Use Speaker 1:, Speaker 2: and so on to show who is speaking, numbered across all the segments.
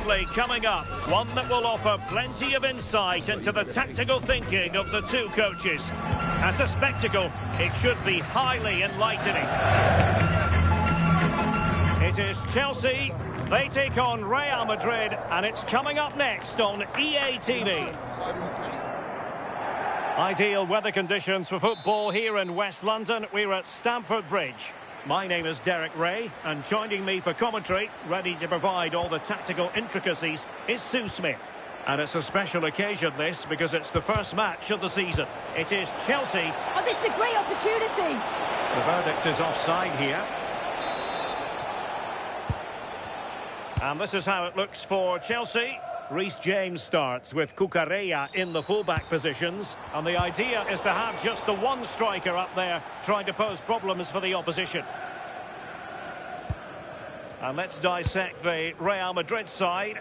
Speaker 1: friendly coming up. One that will offer plenty of insight into the tactical thinking of the two coaches. As a spectacle, it should be highly enlightening. It is Chelsea. They take on Real Madrid, and it's coming up next on EA TV. Ideal weather conditions for football here in West London. We're at Stamford Bridge. My name is Derek Ray, and joining me for commentary, ready to provide all the tactical intricacies, is Sue Smith. And it's a special occasion, this, because it's the first match of the season. It is Chelsea.
Speaker 2: Oh, this is a great opportunity.
Speaker 1: The verdict is offside here. And this is how it looks for Chelsea. Reece James starts with Cucurella in the fullback positions. And the idea is to have just the one striker up there trying to pose problems for the opposition. And let's dissect the Real Madrid side.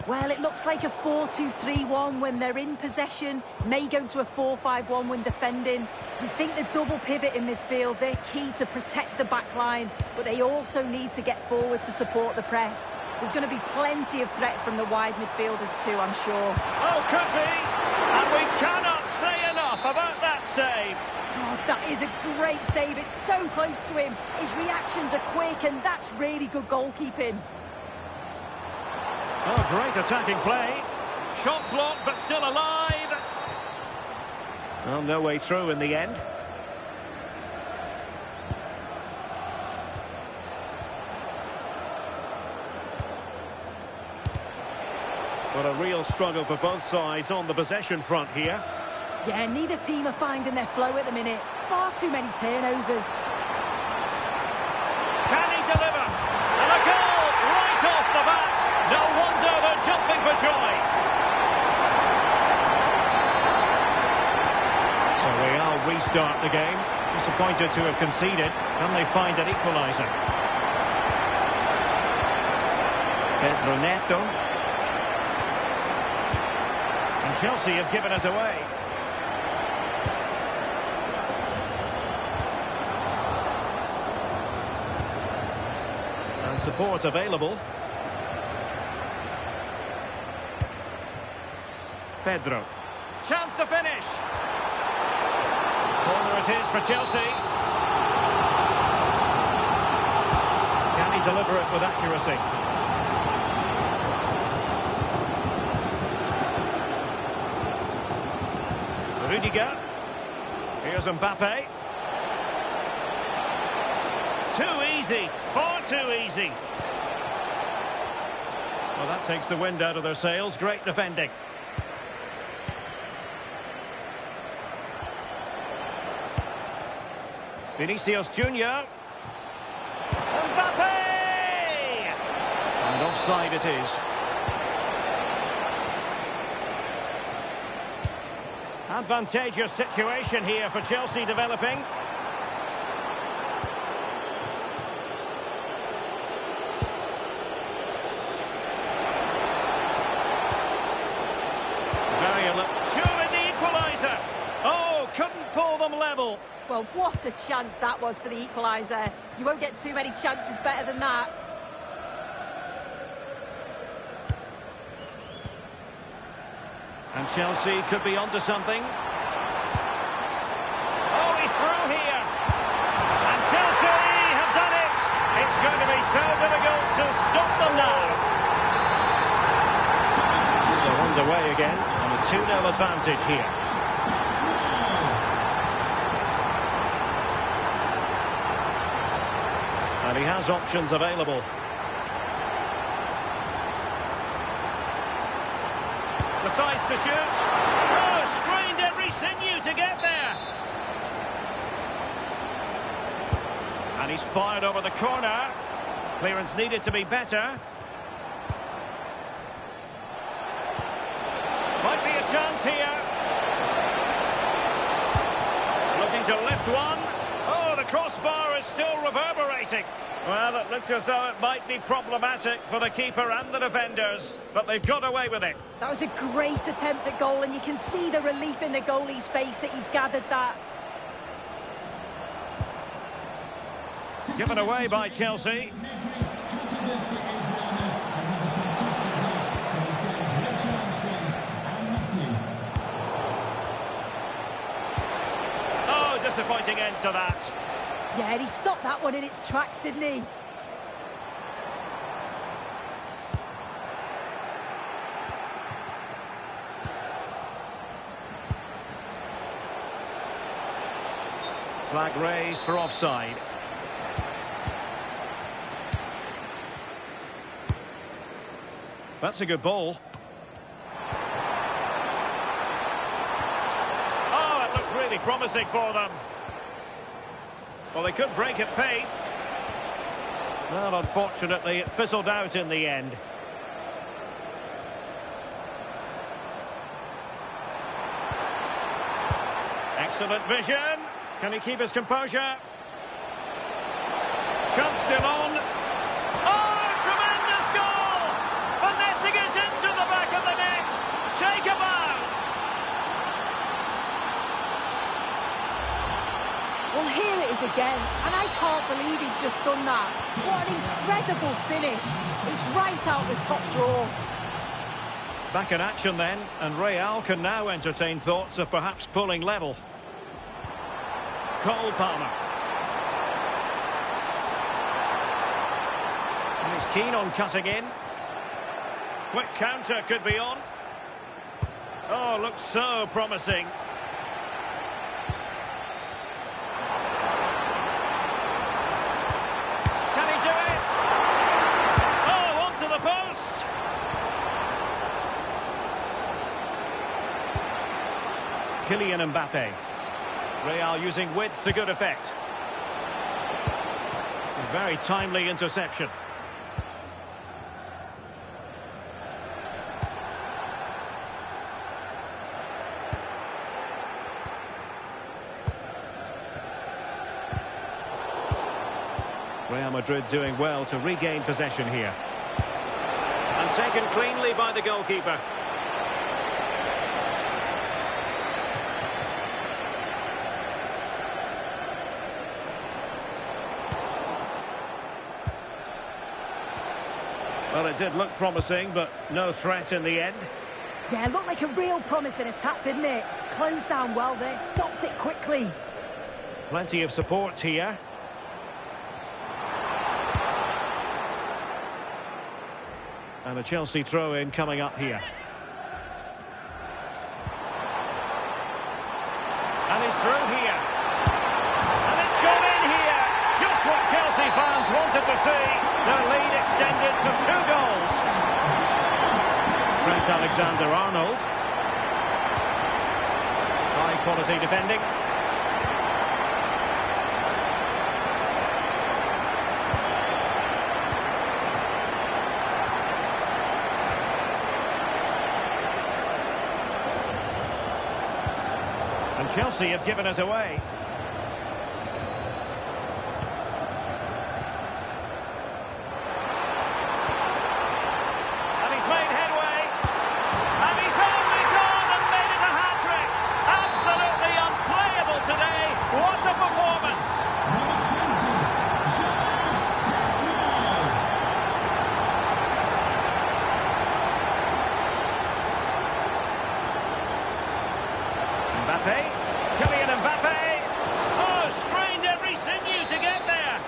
Speaker 2: Well, it looks like a 4-2-3-1 when they're in possession. May go to a 4-5-1 when defending. You think the double pivot in midfield, they're key to protect the back line, but they also need to get forward to support the press. There's going to be plenty of threat from the wide midfielders too, I'm sure.
Speaker 1: Oh, could be! And we cannot say enough about that save.
Speaker 2: Oh, that is a great save. It's so close to him. His reactions are quick, and that's really good goalkeeping.
Speaker 1: Oh, great attacking play. Shot blocked, but still alive. Well, no way through in the end. But a real struggle for both sides on the possession front here.
Speaker 2: Yeah, neither team are finding their flow at the minute. Far too many turnovers.
Speaker 1: Can he deliver? And a goal right off the bat. No wonder they're jumping for joy. So Real restart the game. Disappointed to have conceded. Can they find an equaliser? Pedro Neto. And Chelsea have given us away. And support available. Pedro. Chance to finish. Corner it is for Chelsea. Can he deliver it with accuracy? Rudiger. Here's Mbappe. Too easy. Far too easy. Well, that takes the wind out of their sails. Great defending. Vinicius Junior. Mbappe! And offside it is. Advantageous situation here for Chelsea developing. Very alert. Surely the equaliser. Oh, couldn't pull them level.
Speaker 2: Well, what a chance that was for the equaliser. You won't get too many chances better than that.
Speaker 1: And Chelsea could be onto something. Oh, he's through here. And Chelsea have done it. It's going to be so difficult to stop them now. So underway again on a 2-0 advantage here. And he has options available. Decides to shoot. Oh, strained every sinew to get there. And he's fired over the corner. Clearance needed to be better. Might be a chance here. Looking to lift one. Oh, the crossbar is still reverberating. Well, it looked as though it might be problematic for the keeper and the defenders, but they've got away with it.
Speaker 2: That was a great attempt at goal, and you can see the relief in the goalie's face that he's gathered that.
Speaker 1: Given away by Chelsea. disappointing end to that.
Speaker 2: Yeah, and he stopped that one in its tracks, didn't he?
Speaker 1: Flag raised for offside. That's a good ball. Oh, it looked really promising for them. Well, they could break at pace. Well, unfortunately, it fizzled out in the end. Excellent vision. Can he keep his composure? Chance still on. Oh, tremendous goal! Finessing it into the back of the net. Take a bow.
Speaker 2: Well, here it is again, and I can't believe he's just done that. What an incredible finish. It's right out the top drawer.
Speaker 1: Back in action then, and Real can now entertain thoughts of perhaps pulling level. Cole Palmer. And he's keen on cutting in. Quick counter could be on. Oh, looks so promising. Can he do it? Oh, onto the post. Kylian Mbappe. Real using width to good effect. A very timely interception. Real Madrid doing well to regain possession here. And taken cleanly by the goalkeeper. Well, it did look promising, but no threat in the end.
Speaker 2: Yeah, it looked like a real promising attack, didn't it? Closed down well there, stopped it quickly.
Speaker 1: Plenty of support here. And a Chelsea throw-in coming up here. And he's through here. And it's gone in here. Just what Chelsea fans wanted to see. Their lead extended to 2 goals. Trent Alexander-Arnold. High-quality defending. And Chelsea have given us away. And he's made headway. And he's only gone and made it a hat-trick. Absolutely unplayable today. What a performance. Mbappe, Kylian Mbappe. Oh, strained every sinew to get there.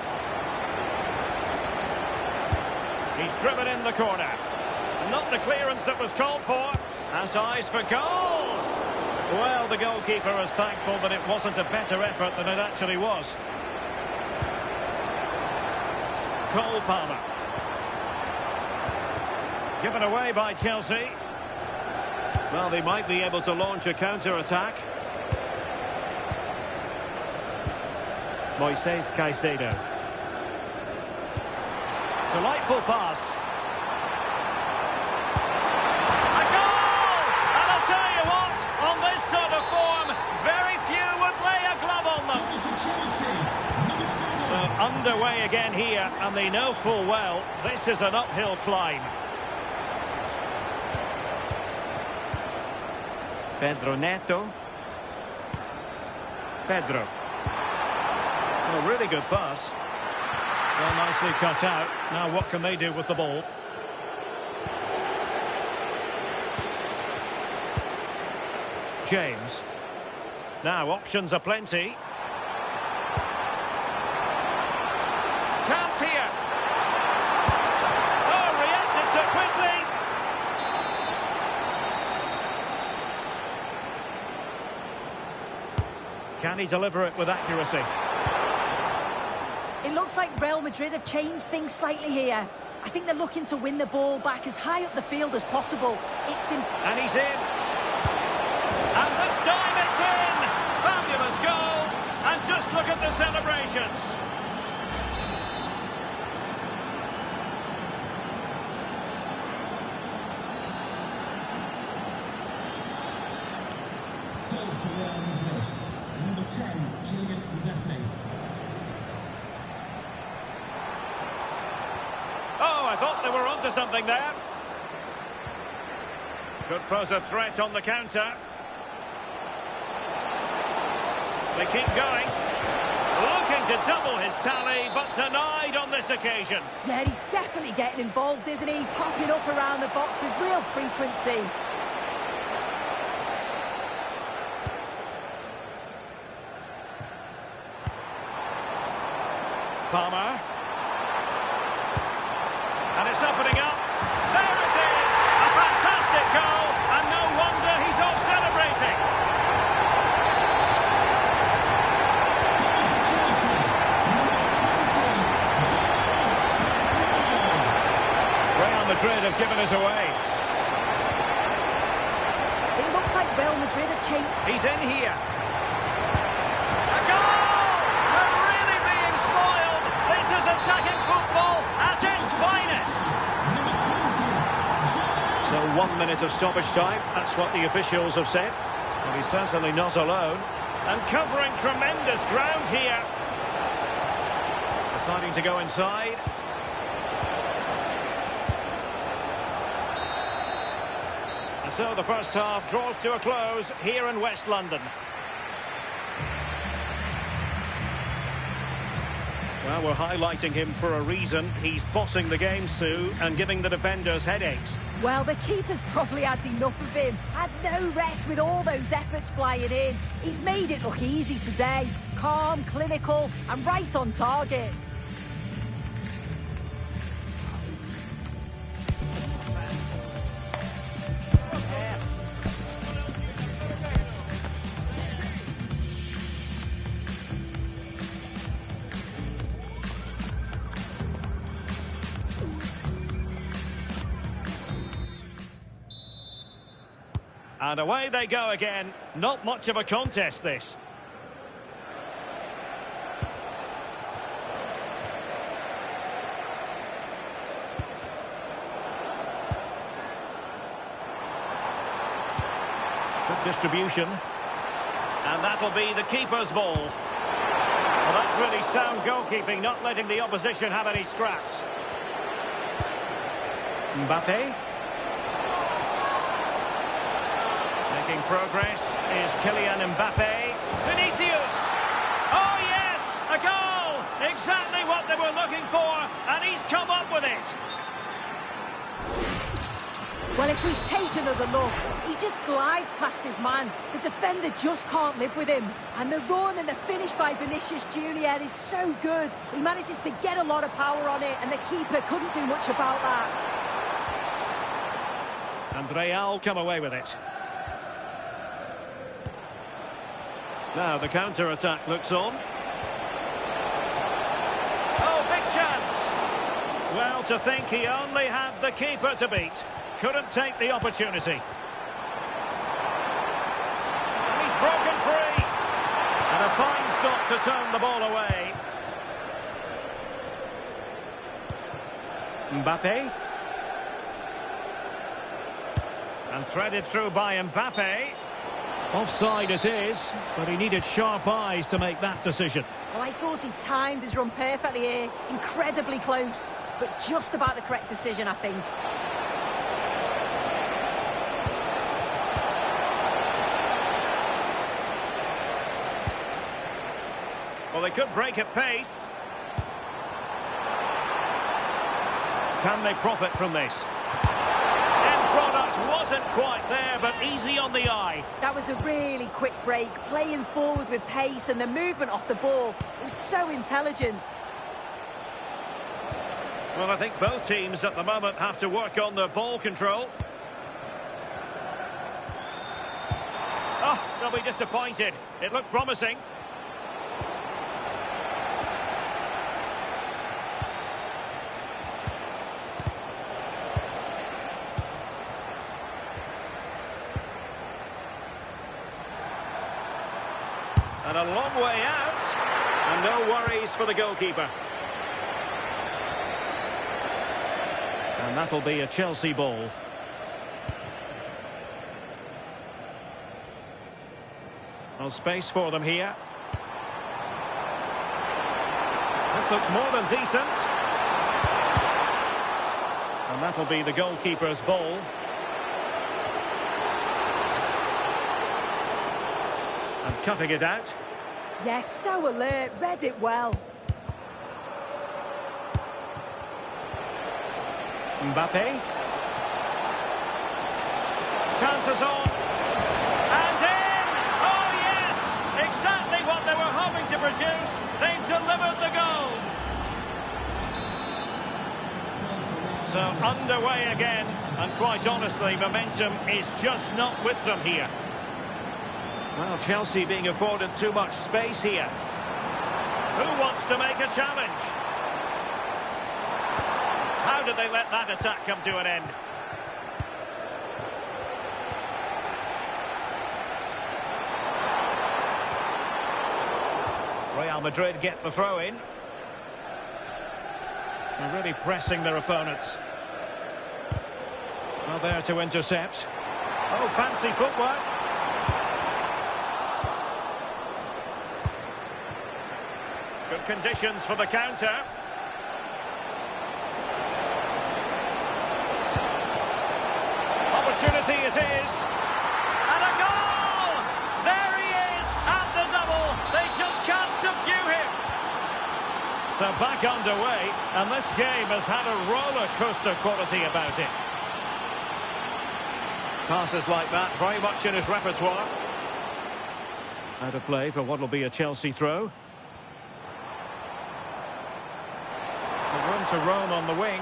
Speaker 1: He's driven in the corner. Not the clearance that was called for. Has eyes for goal. Well, the goalkeeper is thankful that it wasn't a better effort than it actually was. Cole Palmer. Given away by Chelsea. Well, they might be able to launch a counter-attack. Moises Caicedo. Delightful pass. A goal! And I'll tell you what, on this sort of form, very few would lay a glove on them. So underway again here, and they know full well this is an uphill climb. Pedro Neto. Pedro. A really good pass. Well, nicely cut out. Now what can they do with the ball? James. Now options are plenty. chance here. Oh, reacted so quickly. Can he deliver it with accuracy?
Speaker 2: It looks like Real Madrid have changed things slightly here. I think they're looking to win the ball back as high up the field as possible.
Speaker 1: And he's in. And this time it's in! Fabulous goal! And just look at the celebrations.
Speaker 3: Goal for Real Madrid. Number 10, Kylian Mbappe.
Speaker 1: Oh, I thought they were onto something there. Could pose a threat on the counter. They keep going. Looking to double his tally, but denied on this occasion.
Speaker 2: Yeah, he's definitely getting involved, isn't he? Popping up around the box with real frequency.
Speaker 1: Palmer. And it's opening up. There it is! A fantastic goal, and no wonder he's off celebrating. Real Madrid have given us away.
Speaker 2: It looks like Real Madrid have changed.
Speaker 1: He's in here. A goal! We're really being spoiled. This is attacking football at its finest. So 1 minute of stoppage time. That's what the officials have said. Well, he's certainly not alone. And covering tremendous ground here. Deciding to go inside. And so the first half draws to a close here in West London. Well, we're highlighting him for a reason. He's bossing the game, Sue, and giving the defenders headaches.
Speaker 2: Well, the keeper's probably had enough of him. Had no rest with all those efforts flying in. He's made it look easy today. Calm, clinical, and right on target.
Speaker 1: And away they go again. Not much of a contest, this. Good distribution. And that'll be the keeper's ball. Well, that's really sound goalkeeping, not letting the opposition have any scraps. Mbappe. Making progress is Kylian Mbappe. Vinicius! Oh yes! A goal! Exactly what they were looking for, and he's come up with it.
Speaker 2: Well, if we take another look, he just glides past his man. The defender just can't live with him. And the run and the finish by Vinicius Junior is so good. He manages to get a lot of power on it, and the keeper couldn't do much about that.
Speaker 1: And Real come away with it. Now the counter-attack looks on. Oh, big chance! Well, to think he only had the keeper to beat. Couldn't take the opportunity. And he's broken free. And a fine stop to turn the ball away. Mbappe. And threaded through by Mbappe. Offside it is, but he needed sharp eyes to make that decision.
Speaker 2: Well, I thought he timed his run perfectly here. Incredibly close, but just about the correct decision, I think.
Speaker 1: Well, they could break at pace. Can they profit from this? End product wasn't quite there, but easy on the eye.
Speaker 2: That was a really quick break, playing forward with pace and the movement off the ball. It was so intelligent.
Speaker 1: Well, I think both teams at the moment have to work on their ball control. Oh, they'll be disappointed. It looked promising. And a long way out. And no worries for the goalkeeper. And that'll be a Chelsea ball. No space for them here. This looks more than decent. And that'll be the goalkeeper's ball. And cutting it out.
Speaker 2: Yes, so alert, read it well.
Speaker 1: Mbappe. Chances on. And in! Oh yes! Exactly what they were hoping to produce. They've delivered the goal. So underway again. And quite honestly, momentum is just not with them here. Well, Chelsea being afforded too much space here. Who wants to make a challenge? How did they let that attack come to an end? Real Madrid get the throw in. They're really pressing their opponents. Well, there to intercept. Oh, fancy footwork. Good conditions for the counter. Opportunity it is. And a goal! There he is at the double. They just can't subdue him. So back underway, and this game has had a roller coaster quality about it. Passes like that, very much in his repertoire. Out of play for what will be a Chelsea throw. Room to roam on the wing.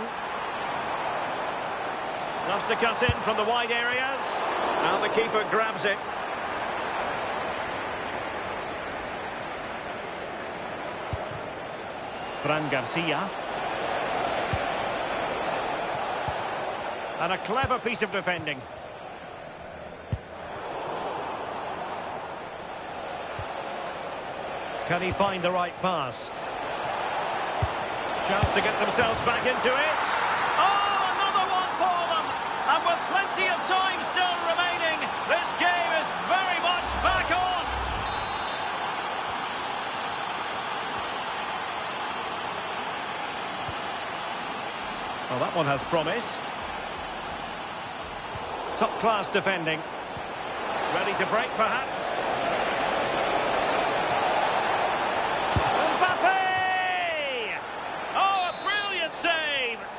Speaker 1: Loves to cut in from the wide areas. Now the keeper grabs it. Fran Garcia. And a clever piece of defending. Can he find the right pass? Chance to get themselves back into it. Oh, another one for them. And with plenty of time still remaining, this game is very much back on. Well, that one has promise. Top-class defending. Ready to break, perhaps.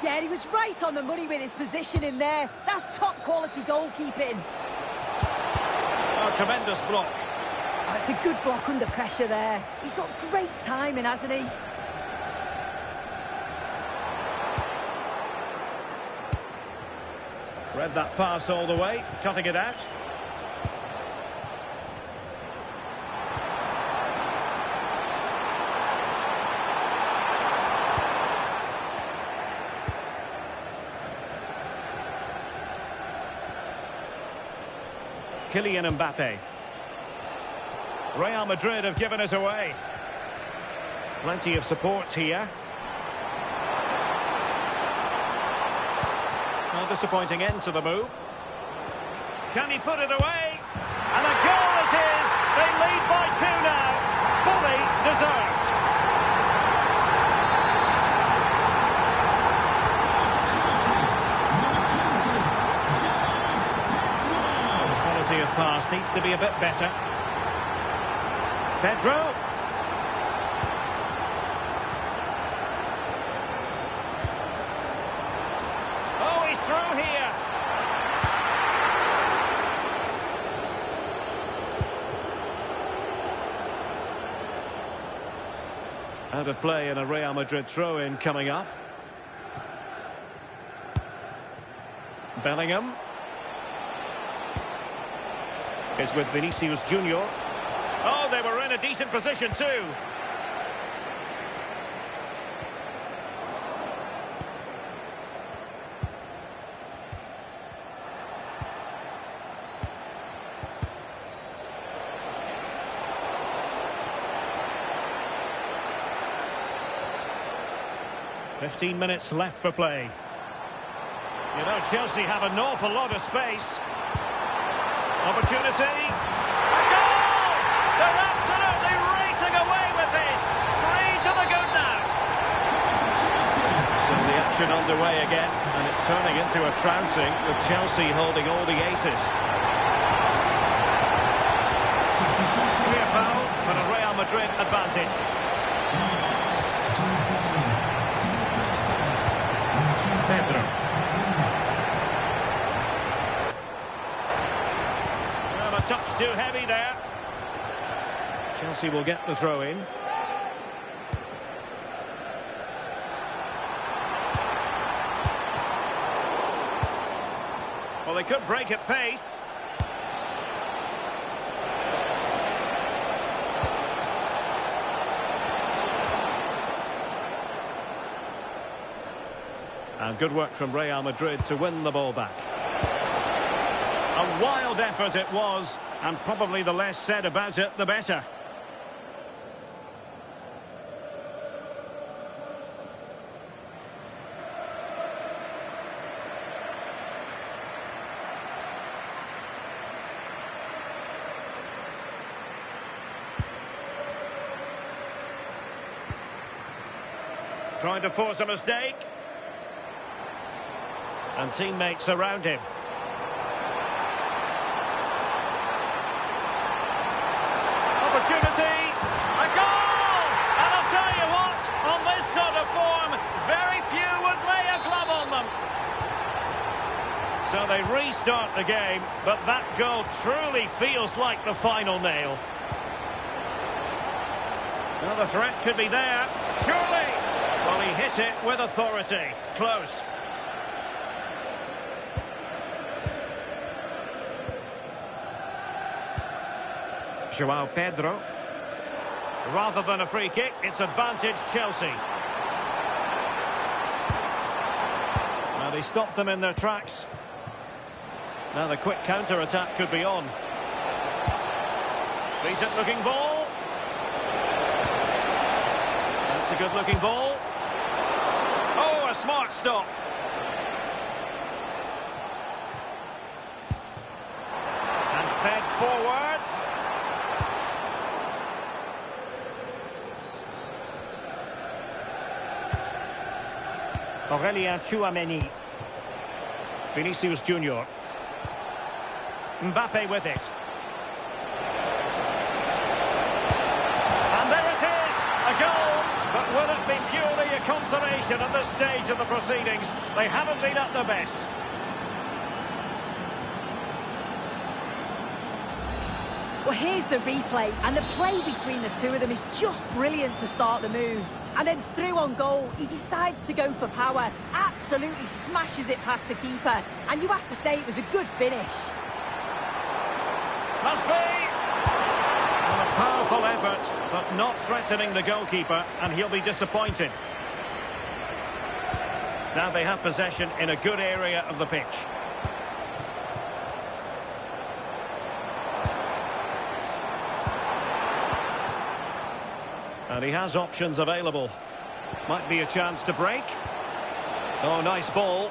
Speaker 2: Yeah, he was right on the money with his position in there. That's top-quality goalkeeping.
Speaker 1: Oh, tremendous block.
Speaker 2: Oh, it's a good block under pressure there. He's got great timing, hasn't he?
Speaker 1: Read that pass all the way, cutting it out. Kylian Mbappe. Real Madrid have given us away. Plenty of support here. No disappointing end to the move. Can he put it away? And a goal it is! They lead by 2 now. Fully deserved. Of pass needs to be a bit better. Pedro. Oh, he's through here. Out of play and a Real Madrid throw-in coming up. Bellingham. Is with Vinicius Junior. Oh, they were in a decent position too. "15 minutes left for play." You know, Chelsea have an awful lot of space. Opportunity. A goal! They're absolutely racing away with this. 3 to the good now. So the action underway again, and it's turning into a trouncing with Chelsea holding all the aces. Clear foul for a Real Madrid advantage. Pedro. Well, a touch too heavy there. Chelsea will get the throw in. Well, they could break at pace. And good work from Real Madrid to win the ball back. A wild effort it was, and probably the less said about it, the better. Trying to force a mistake. And teammates around him. Opportunity, a goal! And I'll tell you what, on this sort of form, very few would lay a glove on them. So they restart the game, but that goal truly feels like the final nail. Well, the threat could be there, surely. Well, he hit it with authority, close. Joao Pedro. Rather than a free kick, it's advantage Chelsea. Now they stopped them in their tracks. Now the quick counter-attack could be on. Decent-looking ball. That's a good-looking ball. Oh, a smart stop. And fed forwards. Aurelien Tchouameni. Vinicius Junior. Mbappe with it. And there it is, a goal. But will it be purely a consolation at this stage of the proceedings? They haven't been at their best.
Speaker 2: Well, here's the replay, and the play between the two of them is just brilliant to start the move. And then through on goal, he decides to go for power, absolutely smashes it past the keeper, and you have to say it was a good finish.
Speaker 1: Must be! Well, a powerful effort, but not threatening the goalkeeper, and he'll be disappointed. Now they have possession in a good area of the pitch. And he has options available. Might be a chance to break. Oh, nice ball.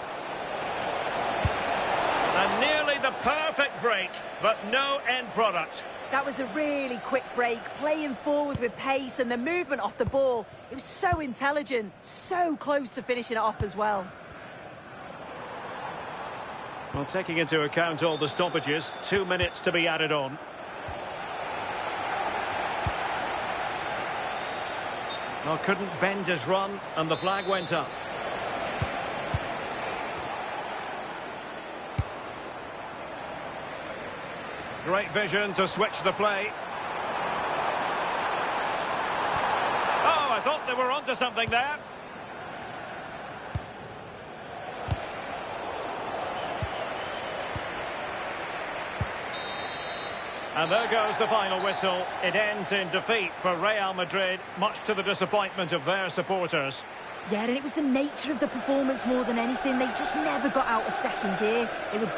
Speaker 1: And nearly the perfect break, but no end product.
Speaker 2: That was a really quick break, playing forward with pace and the movement off the ball. It was so intelligent, so close to finishing it off as well.
Speaker 1: Well, taking into account all the stoppages, 2 minutes to be added on. Well, couldn't bend his run, and the flag went up. Great vision to switch the play. Oh, I thought they were onto something there. And there goes the final whistle. It ends in defeat for Real Madrid, much to the disappointment of their supporters.
Speaker 2: Yeah, and it was the nature of the performance more than anything. They just never got out of second gear. They were